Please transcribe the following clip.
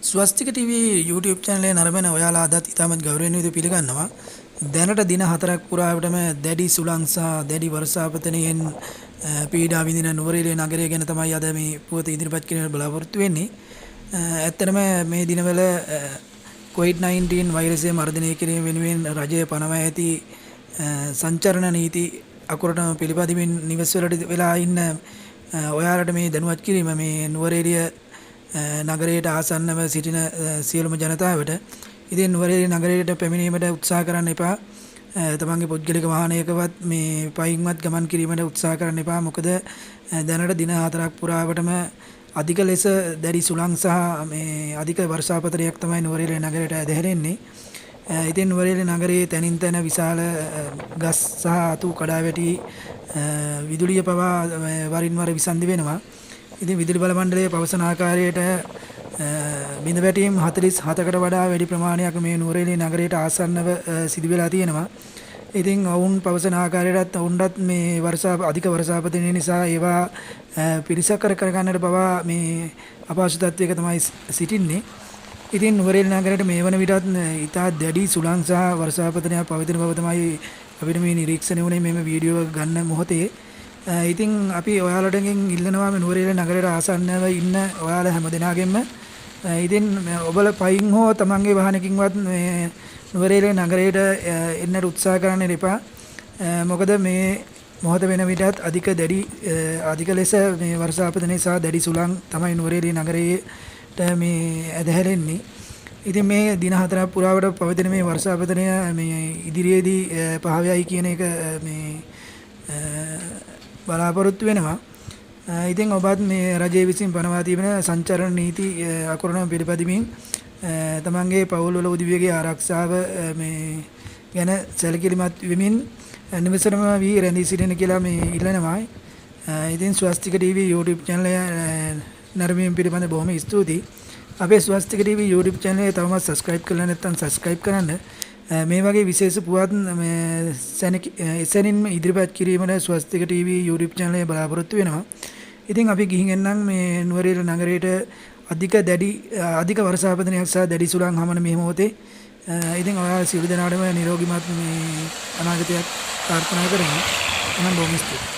ස්වස්තික TV YouTube channel එක නරඹන ඔයාලා අදත් ඉතාමත් ගෞරවයෙන් විදිහට පිළිගන්නවා. දැනට දින 4ක් පුරාවටම දැඩි සුළං සහ දැඩි වර්ෂාපතනයෙන් පීඩා විඳින නුවරඑළිය නගරය ගැන තමයි අද මේ පුවත ඉදිරිපත් කිරීමට බලාපොරොත්තු වෙන්නේ. ඇත්තටම මේ දිනවල COVID-19 වෛරසය මර්ධනය කිරීම වෙනුවෙන් රජය පනවා ඇති සංචරණ නීති අකුරටම පිළිපදිමින් නිවෙස් වලට වෙලා ඉන්න ඔයාලට මේ දැනුවත් කිරීම මේ නුවරඑළිය නගරයට ආසන්නව සිටින සියලුම ජනතාවට ඉතින් නුවරඑළිය නගරයට පැමිණීමට උත්සාහ කරන්න එපා. තමන්ගේ පුද්ගලික වාහනයකවත් මේ පයින්වත් ගමන් කිරීමට උත්සාහ කරන්න එපා. මොකද දැනට දින 4ක් පුරාවටම අධික ලෙස දැඩි සුළං සහ මේ අධික වර්ෂාපතනයක් තමයි නුවරඑළිය නගරයට ඇදහැරෙන්නේ. ඉතින් නුවරඑළිය නගරයේ තැනින් තැන විශාල ගස් සහ අතු කඩා වැටි විදුලිය පවා වරින් වර විසන්ධි වෙනවා. ඉතින් විදුලි බල මණ්ඩලයේ පවසන ආකාරයට බිඳ වැටීම් 47කට වඩා වැඩි ප්‍රමාණයක් මේ නුවරඑළිය නගරයට ආසන්නව සිදු වෙලා තියෙනවා. ඉතින් ඔවුන් පවසන ආකාරයටත් ඔවුන්ටත් මේ අධික වර්ෂාපතනය නිසා ඒවා පිරිසකර කරගන්නට පවා මේ අපහසු තත්වයක තමයි සිටින්නේ. ඉතින් නුවරඑළිය නගරයට මේ වන විටත් ඉතා දැඩි සුළං සහ වර්ෂාපතනයක් පවතින බව තමයි අපිට මේ නිරීක්ෂණය වුණේ මේ වීඩියෝ ගන්න මොහොතේ. ඉතින් අපි ඔයාලටගෙන් ඉල්ලනවා මේ නුවරඑළිය නගරයට ආසන්නව ඉන්න ඔයාලා හැම දෙනාගෙන්ම ඉතින් ඔබලා පයින් හෝ තමන්ගේ වාහනකින්වත් මේ නුවරඑළිය නගරයට එන්නට උත්සාහ කරන්න එපා. මොකද මේ මොහොත වෙන විටත් අධික ලෙස මේ වර්ෂාපතනය සහ දැඩි සුළං තමයි නුවරඑළිය නගරයට මේ ඇදහැරෙන්නේ. ඉතින් මේ දින 4ක් පුරාවට පවතින මේ වර්ෂාපතනය මේ ඉදිරියේදී පහවයයි කියන එක මේ බලාපොරොත්තු වෙනවා. ඉතින් ඔබත් මේ රජය විසින් පනවා තිබෙන සංචරණ නීති අකුරණ පිළිපදිමින් තමන්ගේ පවුල් වල උදවියගේ ආරක්ෂාව මේ ගැන සැලකිලිමත් වෙමින් නිවසේම වී රැඳී සිටින කියලා මේ ඉල්ලනවා. ඉතින් suwasthika TV YouTube channel එක නරඹීම පිළිබඳ බොහොම ස්තුතියි. අපේ suwasthika TV YouTube channel එක තවමත් subscribe කරලා නැත්නම් subscribe කරන්න. මේ වගේ විශේෂ පුවත් එසැනින්ම ඉදිරිපත් කිරීමට suwasthika TV YouTube channel එක බලාපොරොත්තු වෙනවා. ඉතින් අපි ගිහින් එන්නම් මේ නුවරඑළිය නගරයට අධික වර්ෂාපතනයක් සහ දැඩි සුළං හමන මේ මොහොතේ. ඉතින් ඔයාලා සියලු දෙනාටම නිරෝගීමත් මේ අනාගතයක් ප්‍රාර්ථනා කරමු. මම බොහොම ස්තුතියි.